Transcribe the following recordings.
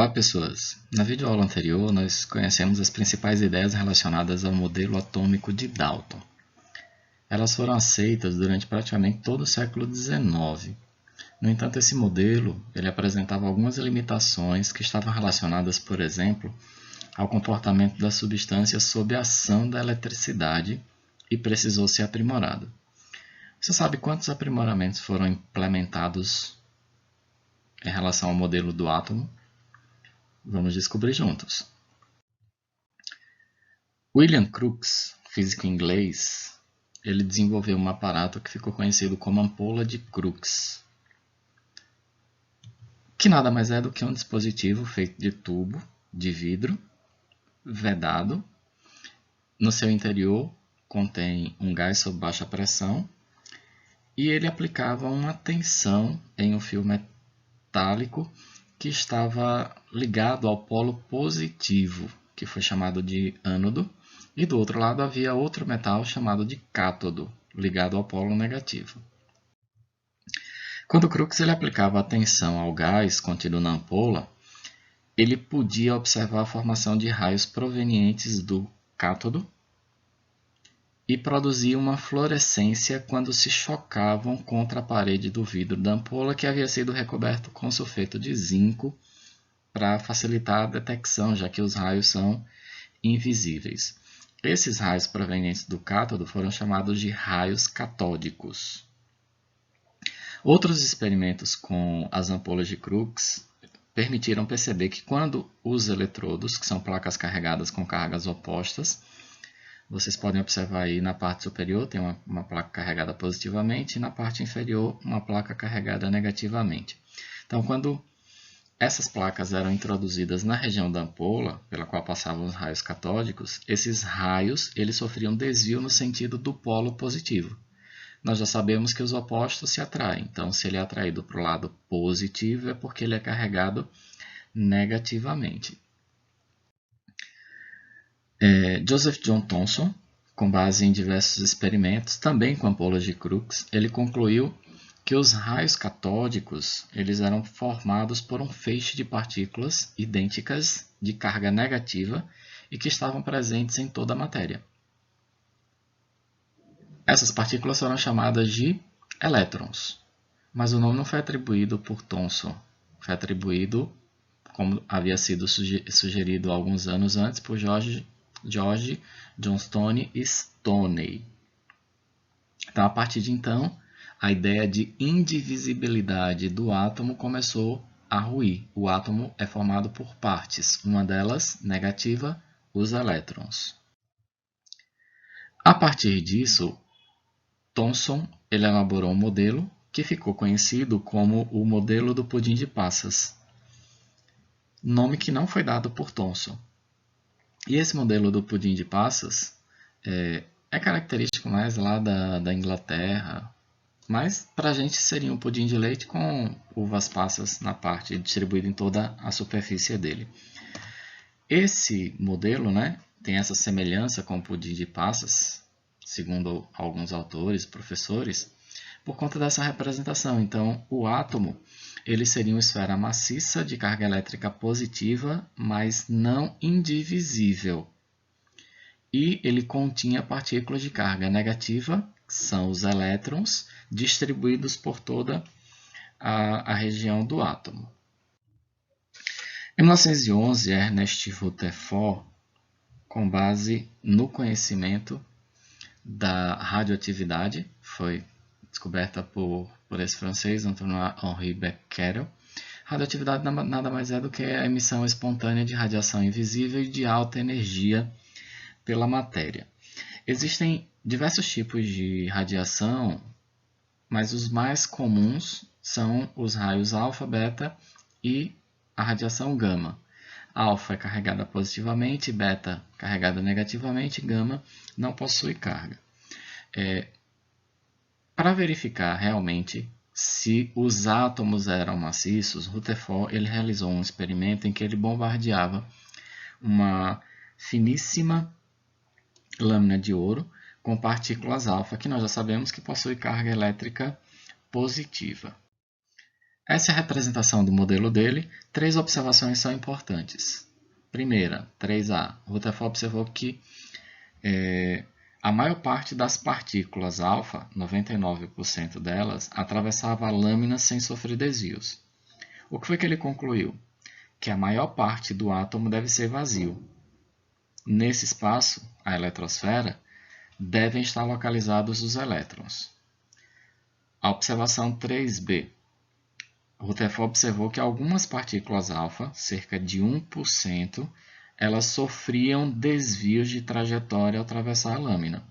Olá pessoas! Na videoaula anterior nós conhecemos as principais ideias relacionadas ao modelo atômico de Dalton. Elas foram aceitas durante praticamente todo o século XIX. No entanto, esse modelo ele apresentava algumas limitações que estavam relacionadas, por exemplo, ao comportamento das substâncias sob a ação da eletricidade e precisou ser aprimorado. Você sabe quantos aprimoramentos foram implementados em relação ao modelo do átomo? Vamos descobrir juntos. William Crookes, físico inglês, ele desenvolveu um aparato que ficou conhecido como ampola de Crookes, que nada mais é do que um dispositivo feito de tubo de vidro vedado. No seu interior contém um gás sob baixa pressão e ele aplicava uma tensão em um fio metálico que estava ligado ao polo positivo, que foi chamado de ânodo, e do outro lado havia outro metal chamado de cátodo, ligado ao polo negativo. Quando Crookes ele aplicava a tensão ao gás contido na ampola, ele podia observar a formação de raios provenientes do cátodo e produzia uma fluorescência quando se chocavam contra a parede do vidro da ampola, que havia sido recoberto com sulfeto de zinco para facilitar a detecção, já que os raios são invisíveis. Esses raios provenientes do cátodo foram chamados de raios catódicos. Outros experimentos com as ampolas de Crookes permitiram perceber que quando os eletrodos, que são placas carregadas com cargas opostas, vocês podem observar aí na parte superior tem uma placa carregada positivamente e na parte inferior uma placa carregada negativamente. Então, quando essas placas eram introduzidas na região da ampola, pela qual passavam os raios catódicos, esses raios eles sofriam desvio no sentido do polo positivo. Nós já sabemos que os opostos se atraem, então se ele é atraído para o lado positivo é porque ele é carregado negativamente. Joseph John Thomson, com base em diversos experimentos, também com ampolas de Crookes, ele concluiu que os raios catódicos eles eram formados por um feixe de partículas idênticas de carga negativa e que estavam presentes em toda a matéria. Essas partículas foram chamadas de elétrons, mas o nome não foi atribuído por Thomson, foi atribuído, como havia sido sugerido alguns anos antes, por George Johnstone e Stoney. Então, a partir de então, a ideia de indivisibilidade do átomo começou a ruir. O átomo é formado por partes, uma delas negativa, os elétrons. A partir disso, Thomson ele elaborou um modelo que ficou conhecido como o modelo do pudim de passas, nome que não foi dado por Thomson. E esse modelo do pudim de passas é característico mais lá da Inglaterra, mas para a gente seria um pudim de leite com uvas passas na parte, distribuído em toda a superfície dele. Esse modelo tem essa semelhança com o pudim de passas, segundo alguns autores, professores, por conta dessa representação. Então, o átomo ele seria uma esfera maciça de carga elétrica positiva, mas não indivisível. E ele continha partículas de carga negativa, que são os elétrons, distribuídos por toda a região do átomo. Em 1911, Ernest Rutherford, com base no conhecimento da radioatividade, foi descoberta por esse francês, Antoine-Henri Becquerel. Radioatividade nada mais é do que a emissão espontânea de radiação invisível e de alta energia pela matéria. Existem diversos tipos de radiação, mas os mais comuns são os raios alfa, beta e a radiação gama. Alfa é carregada positivamente, beta carregada negativamente, gama não possui carga. Para verificar realmente se os átomos eram maciços, Rutherford ele realizou um experimento em que ele bombardeava uma finíssima lâmina de ouro com partículas alfa, que nós já sabemos que possui carga elétrica positiva. Essa é a representação do modelo dele. 3 observações são importantes. Primeira, 3A. Rutherford observou que a maior parte das partículas alfa, 99% delas, atravessava a lâmina sem sofrer desvios. O que foi que ele concluiu? Que a maior parte do átomo deve ser vazio. Nesse espaço, a eletrosfera, devem estar localizados os elétrons. A observação 3B. Rutherford observou que algumas partículas alfa, cerca de 1%, elas sofriam desvios de trajetória ao atravessar a lâmina.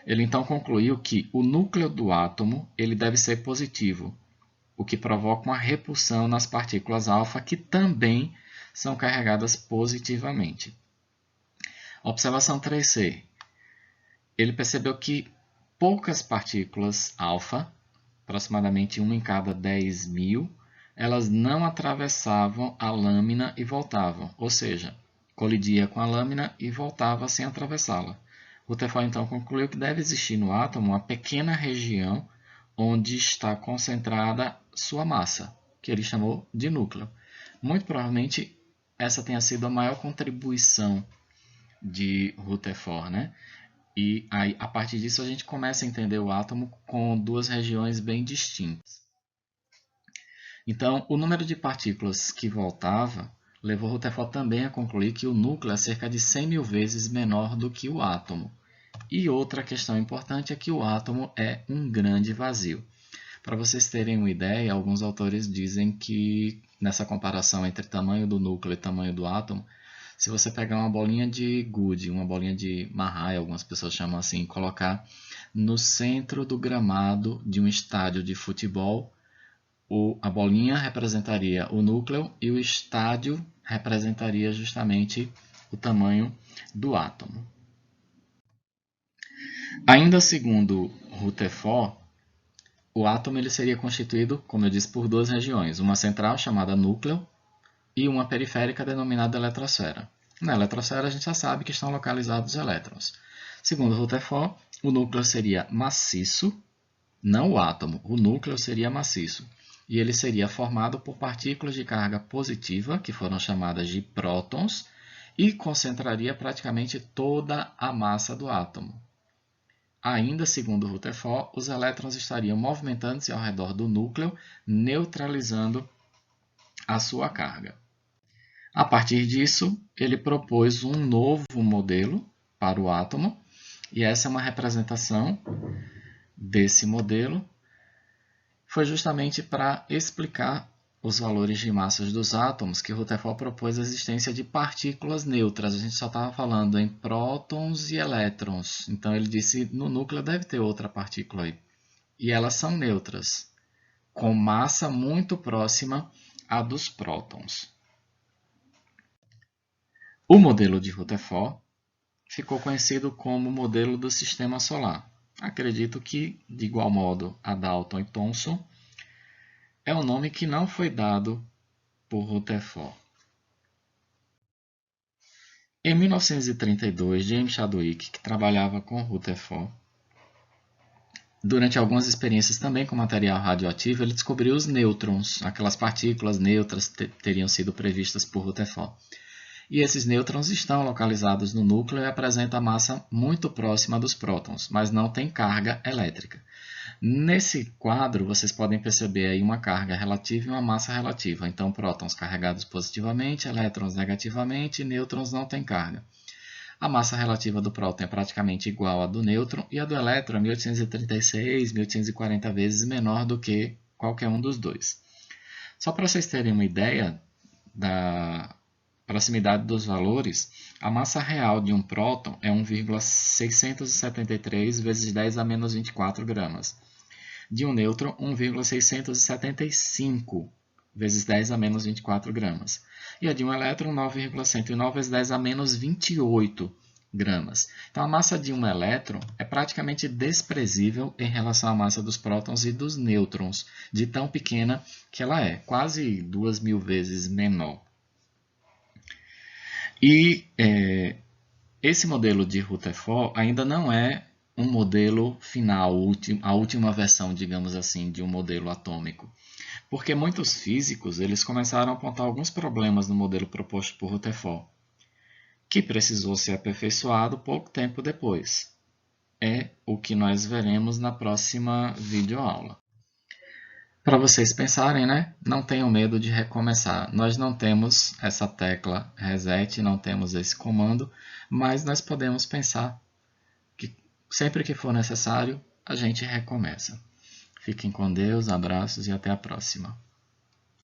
Ele então concluiu que o núcleo do átomo ele deve ser positivo, o que provoca uma repulsão nas partículas alfa que também são carregadas positivamente. Observação 3C. Ele percebeu que poucas partículas alfa, aproximadamente 1 em cada 10.000, elas não atravessavam a lâmina e voltavam, ou seja, colidia com a lâmina e voltava sem atravessá-la. Rutherford então concluiu que deve existir no átomo uma pequena região onde está concentrada sua massa, que ele chamou de núcleo. Muito provavelmente essa tenha sido a maior contribuição de Rutherford, né? E aí, a partir disso a gente começa a entender o átomo com 2 regiões bem distintas. Então, o número de partículas que voltava levou Rutherford também a concluir que o núcleo é cerca de 100.000 vezes menor do que o átomo. E outra questão importante é que o átomo é um grande vazio. Para vocês terem uma ideia, alguns autores dizem que nessa comparação entre tamanho do núcleo e tamanho do átomo, se você pegar uma bolinha de gude, uma bolinha de marraia, algumas pessoas chamam assim, e colocar no centro do gramado de um estádio de futebol, a bolinha representaria o núcleo e o estádio representaria justamente o tamanho do átomo. Ainda segundo Rutherford, o átomo ele seria constituído, como eu disse, por 2 regiões, uma central chamada núcleo e uma periférica denominada eletrosfera. Na eletrosfera a gente já sabe que estão localizados os elétrons. Segundo Rutherford, o núcleo seria maciço, não o átomo, o núcleo seria maciço. E ele seria formado por partículas de carga positiva, que foram chamadas de prótons, e concentraria praticamente toda a massa do átomo. Ainda segundo Rutherford, os elétrons estariam movimentando-se ao redor do núcleo, neutralizando a sua carga. A partir disso, ele propôs um novo modelo para o átomo, e essa é uma representação desse modelo. Foi justamente para explicar os valores de massas dos átomos que Rutherford propôs a existência de partículas neutras. A gente só estava falando em prótons e elétrons. Então ele disse no núcleo deve ter outra partícula aí. E elas são neutras, com massa muito próxima à dos prótons. O modelo de Rutherford ficou conhecido como modelo do Sistema Solar. Acredito que, de igual modo, a Dalton e Thomson é um nome que não foi dado por Rutherford. Em 1932, James Chadwick, que trabalhava com Rutherford, durante algumas experiências também com material radioativo, ele descobriu os nêutrons, aquelas partículas neutras que teriam sido previstas por Rutherford. E esses nêutrons estão localizados no núcleo e apresentam a massa muito próxima dos prótons, mas não tem carga elétrica. Nesse quadro, vocês podem perceber aí uma carga relativa e uma massa relativa. Então, prótons carregados positivamente, elétrons negativamente e nêutrons não têm carga. A massa relativa do próton é praticamente igual à do nêutron e a do elétron é 1836, 1840 vezes menor do que qualquer um dos dois. Só para vocês terem uma ideia da proximidade dos valores, a massa real de um próton é 1,673 vezes 10 a menos 24 gramas. De um nêutron, 1,675 vezes 10 a menos 24 gramas. E a de um elétron, 9,109 vezes 10 a menos 28 gramas. Então, a massa de um elétron é praticamente desprezível em relação à massa dos prótons e dos nêutrons, de tão pequena que ela é, quase 2.000 vezes menor. E esse modelo de Rutherford ainda não é um modelo final, a última versão, digamos assim, de um modelo atômico. Porque muitos físicos eles começaram a apontar alguns problemas no modelo proposto por Rutherford, que precisou ser aperfeiçoado pouco tempo depois. É o que nós veremos na próxima videoaula. Para vocês pensarem, né? Não tenham medo de recomeçar. Nós não temos essa tecla reset, não temos esse comando, mas nós podemos pensar que sempre que for necessário, a gente recomeça. Fiquem com Deus, abraços e até a próxima.